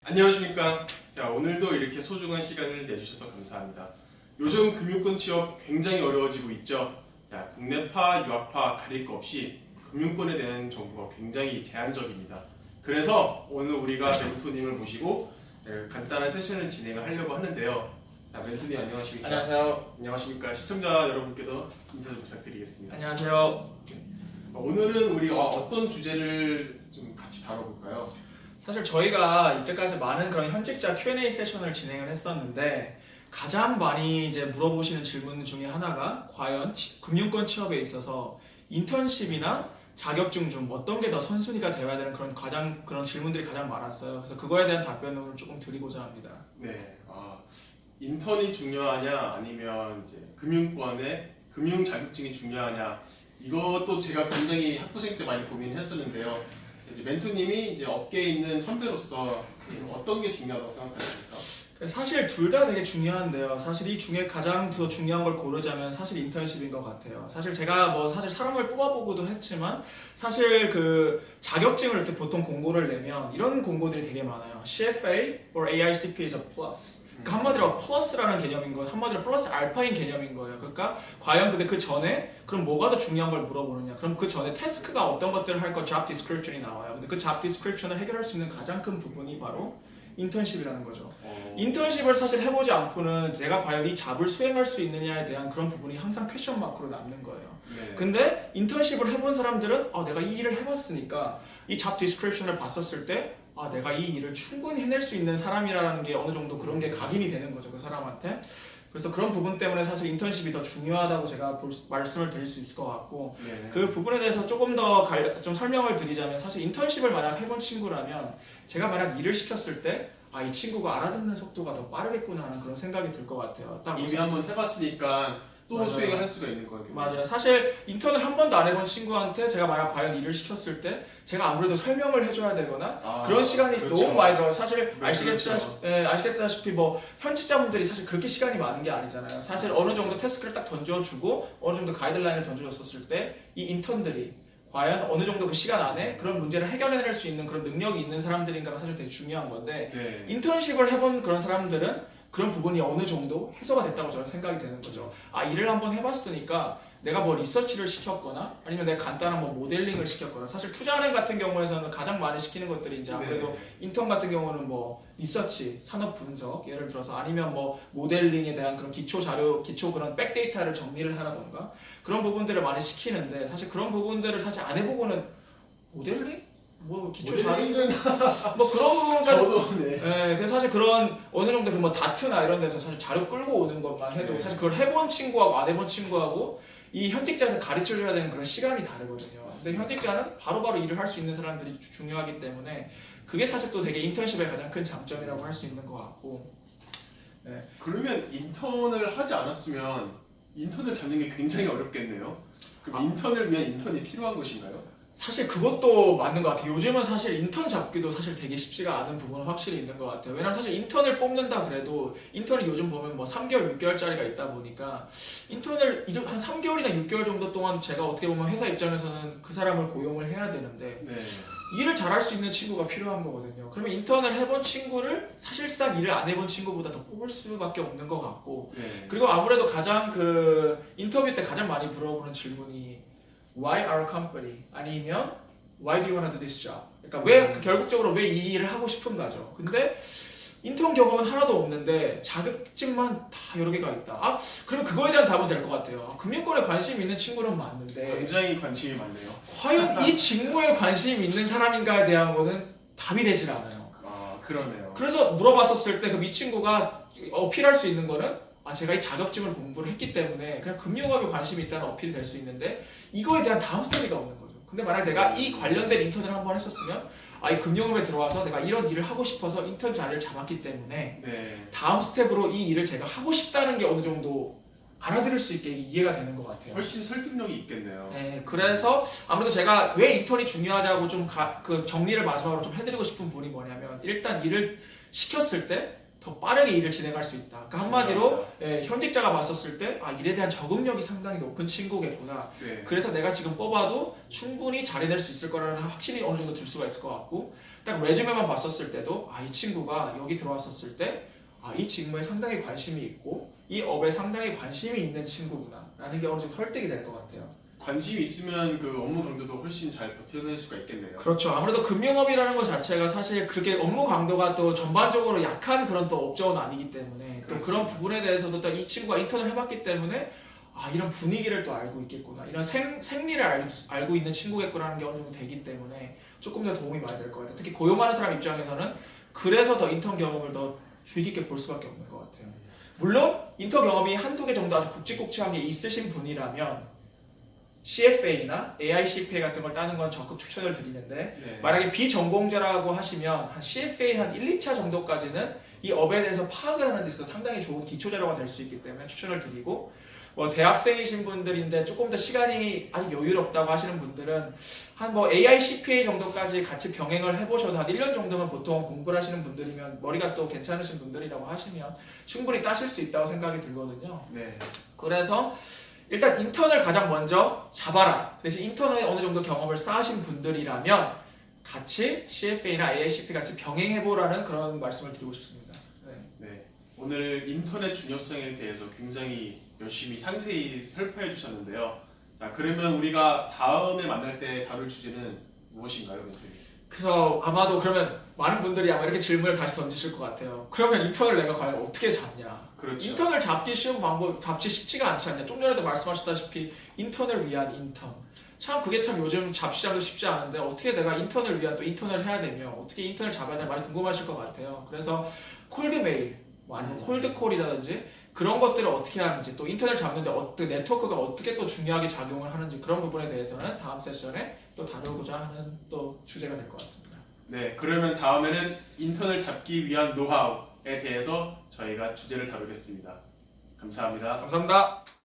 안녕하십니까. 자, 오늘도 이렇게 소중한 시간을 내주셔서 감사합니다. 요즘 금융권 취업 굉장히 어려워지고 있죠. 자, 국내파, 유학파 가릴 거 없이 금융권에 대한 정보가 굉장히 제한적입니다. 그래서 오늘 우리가 멘토님을 모시고 간단한 세션을 진행을 하려고 하는데요. 자, 멘토님 안녕하십니까? 안녕하세요. 안녕하십니까. 시청자 여러분께도 인사 좀 부탁드리겠습니다. 안녕하세요. 오늘은 우리 어떤 주제를 좀 같이 다뤄볼까요? 사실 저희가 이때까지 많은 그런 현직자 Q&A 세션을 진행을 했었는데 가장 많이 이제 물어보시는 질문 중에 하나가 과연 금융권 취업에 있어서 인턴십이나 자격증 중 어떤 게 더 선순위가 되어야 되는 그런 질문들이 가장 많았어요. 그래서 그거에 대한 답변을 조금 드리고자 합니다. 네, 인턴이 중요하냐 아니면 이제 금융권의 금융 자격증이 중요하냐 이것도 제가 굉장히 학부생 때 많이 고민했었는데요. 이제 멘토님이 이제 업계에 있는 선배로서 어떤 게 중요하다고 생각하십니까? 사실 둘 다 되게 중요한데요. 사실 이 중에 가장 더 중요한 걸 고르자면 사실 인턴십인 것 같아요. 사실 제가 사실 사람을 뽑아보고도 했지만 사실 그 자격증을 이렇게 보통 공고를 내면 이런 공고들이 되게 많아요. CFA or AICP is a plus. 그러니까 한마디로 플러스라는 개념인 거예요. 한마디로 플러스 알파인 개념인 거예요. 그러니까 과연 근데 그 전에 그럼 뭐가 더 중요한 걸 물어보느냐? 그럼 그 전에 태스크가 어떤 것들을 할 거 job description이 나와요. 근데 그 job description을 해결할 수 있는 가장 큰 부분이 바로 인턴십이라는 거죠. 인턴십을 사실 해보지 않고는 내가 과연 이 잡을 수행할 수 있느냐에 대한 그런 부분이 항상 퀘션 마크로 남는 거예요. 네. 근데 인턴십을 해본 사람들은 내가 이 일을 해봤으니까 이 잡 디스크립션을 봤었을 때 내가 이 일을 충분히 해낼 수 있는 사람이라는 게 어느 정도 그런 게 각인이 되는 거죠, 그 사람한테. 그래서 그런 부분 때문에 사실 인턴십이 더 중요하다고 제가 말씀을 드릴 수 있을 것 같고, 네. 그 부분에 대해서 조금 더 좀 설명을 드리자면 사실 인턴십을 만약 해본 친구라면 제가 만약 일을 시켰을 때 이 친구가 알아듣는 속도가 더 빠르겠구나 하는 그런 생각이 들 것 같아요. 딱 이미 한번 해봤으니까 또 맞아요. 수행을 할 수가 있는 거예요. 맞아요. 사실 인턴을 한 번도 안 해본 친구한테 제가 만약 과연 일을 시켰을 때 제가 아무래도 설명을 해줘야 되거나 그런 시간이 그렇죠. 너무 많이 들어요. 사실 그렇죠. 아시겠다시피 현직자분들이 사실 그렇게 시간이 많은 게 아니잖아요. 사실 어느 정도 태스크를 딱 던져주고 어느 정도 가이드라인을 던져줬었을 때 이 인턴들이 과연 어느 정도 그 시간 안에 그런 문제를 해결해낼 수 있는 그런 능력이 있는 사람들인가가 사실 되게 중요한 건데, 네. 인턴십을 해본 그런 사람들은 그런 부분이 어느 정도 해소가 됐다고 저는 생각이 되는 거죠. 일을 한번 해봤으니까 내가 뭐 리서치를 시켰거나 아니면 내가 간단한 뭐 모델링을 시켰거나, 사실 투자은행 같은 경우에서는 가장 많이 시키는 것들이 이제 아무래도 네. 인턴 같은 경우는 뭐 리서치, 산업 분석 예를 들어서 아니면 뭐 모델링에 대한 그런 기초 자료, 기초 그런 백데이터를 정리를 하라던가 그런 부분들을 많이 시키는데, 사실 그런 부분들을 사실 안 해보고는 모델링? 뭐 기초 자료 뭐 그런 부분까지 저도 네. 그래서 사실 그런 어느 정도 그 뭐 다트나 이런 데서 사실 자료 끌고 오는 것만 해도 네. 사실 그걸 해본 친구하고 안 해본 친구하고 이 현직자에서 가르쳐줘야 되는 그런 시간이 다르거든요. 근데 현직자는 바로바로 일을 할 수 있는 사람들이 중요하기 때문에 그게 사실 또 되게 인턴십의 가장 큰 장점이라고 할 수 있는 것 같고. 네. 그러면 인턴을 하지 않았으면 인턴을 잡는 게 굉장히 어렵겠네요. 그럼 인턴을 위한 인턴이 필요한 것인가요? 사실 그것도 맞는 것 같아요. 요즘은 사실 인턴 잡기도 사실 되게 쉽지가 않은 부분은 확실히 있는 것 같아요. 왜냐면 사실 인턴을 뽑는다 그래도 인턴이 요즘 보면 뭐 3개월, 6개월짜리가 있다 보니까 인턴을 한 3개월이나 6개월 정도 동안 제가 어떻게 보면 회사 입장에서는 그 사람을 고용을 해야 되는데 네. 일을 잘할 수 있는 친구가 필요한 거거든요. 그러면 인턴을 해본 친구를 사실상 일을 안 해본 친구보다 더 뽑을 수밖에 없는 것 같고, 네. 그리고 아무래도 가장 그 인터뷰 때 가장 많이 물어보는 질문이 Why our company? 아니면 Why do you want to do this job? 그러니까 결국적으로 왜 이 일을 하고 싶은가죠. 근데 인턴 경험은 하나도 없는데 자격증만 다 여러 개가 있다. 그러면 그거에 대한 답은 될 것 같아요. 금융권에 관심 있는 친구는 맞는데 굉장히 관심이 많네요. 과연 이 직무에 관심 있는 사람인가에 대한 거는 답이 되질 않아요. 그러네요. 그래서 물어봤었을 때 그 이 친구가 어필할 수 있는 거는 제가 이 자격증을 공부를 했기 때문에 그냥 금융업에 관심이 있다는 어필이 될 수 있는데 이거에 대한 다음 스토리가 없는 거죠. 근데 만약 내가 이 관련된 인턴을 한번 했었으면 이 금융업에 들어와서 내가 이런 일을 하고 싶어서 인턴 자리를 잡았기 때문에 네. 다음 스텝으로 이 일을 제가 하고 싶다는 게 어느 정도 알아들을 수 있게 이해가 되는 것 같아요. 훨씬 설득력이 있겠네요. 네, 그래서 아무래도 제가 왜 인턴이 중요하다고 좀 그 정리를 마지막으로 좀 해드리고 싶은 부분이 뭐냐면, 일단 일을 시켰을 때 더 빠르게 일을 진행할 수 있다. 그러니까 한마디로 중요합니다. 현직자가 봤었을 때 일에 대한 적응력이 상당히 높은 친구겠구나. 네. 그래서 내가 지금 뽑아도 충분히 잘해낼 수 있을 거라는 확신이 어느 정도 들 수가 있을 것 같고, 딱 레즈메만 봤었을 때도 이 친구가 여기 들어왔었을 때 이 직무에 상당히 관심이 있고 이 업에 상당히 관심이 있는 친구구나 라는 게 어느 정도 설득이 될 것 같아요. 관심이 있으면 그 업무 강도도 훨씬 잘 버텨낼 수가 있겠네요. 그렇죠. 아무래도 금융업이라는 것 자체가 사실 그렇게 업무 강도가 또 전반적으로 약한 그런 또 업종은 아니기 때문에 또 그렇습니다. 그런 부분에 대해서도 또 이 친구가 인턴을 해봤기 때문에 이런 분위기를 또 알고 있겠구나, 이런 생리를 알고 있는 친구겠구나라는 게 어느 정도 되기 때문에 조금 더 도움이 많이 될 것 같아요. 특히 고용하는 사람 입장에서는 그래서 더 인턴 경험을 더 주의 깊게 볼 수밖에 없는 것 같아요. 물론 인턴 경험이 한두 개 정도 아주 굵직굵직한 게 있으신 분이라면 CFA나 AICPA 같은 걸 따는 건 적극 추천을 드리는데, 네. 만약에 비전공자라고 하시면 한 CFA 한 1, 2차 정도까지는 이 업에 대해서 파악을 하는 데 있어서 상당히 좋은 기초 자료가 될 수 있기 때문에 추천을 드리고, 대학생이신 분들인데 조금 더 시간이 아직 여유롭다고 하시는 분들은 한 AICPA 정도까지 같이 병행을 해보셔도 한 1년 정도면 보통 공부를 하시는 분들이면, 머리가 또 괜찮으신 분들이라고 하시면 충분히 따실 수 있다고 생각이 들거든요. 네. 그래서 일단 인턴을 가장 먼저 잡아라. 대신 인턴에 어느 정도 경험을 쌓으신 분들이라면 같이 CFA나 AICP 같이 병행해보라는 그런 말씀을 드리고 싶습니다. 네. 오늘 인터넷 중요성에 대해서 굉장히 열심히 상세히 설파해 주셨는데요. 자, 그러면 우리가 다음에 만날 때 다룰 주제는 무엇인가요, 멘토님? 그래서 아마도 그러면 많은 분들이 아마 이렇게 질문을 다시 던지실 것 같아요. 그러면 인턴을 내가 과연 어떻게 잡냐? 그렇죠. 인턴을 잡기 쉬운 방법, 잡기 쉽지가 않지 않냐? 좀 전에도 말씀하셨다시피 인턴을 위한 인턴. 참 그게 참 요즘 잡시장도 쉽지 않은데 어떻게 내가 인턴을 위한 또 인턴을 해야 되며 어떻게 인턴을 잡아야 되나 많이 궁금하실 것 같아요. 그래서 콜드메일, 아니면 콜드콜이라든지 그런 것들을 어떻게 하는지, 또 인턴을 잡는데 네트워크가 어떻게 또 중요하게 작용을 하는지, 그런 부분에 대해서는 다음 세션에 또 다루고자 하는 또 주제가 될 것 같습니다. 네, 그러면 다음에는 인턴을 잡기 위한 노하우에 대해서 저희가 주제를 다루겠습니다. 감사합니다. 감사합니다.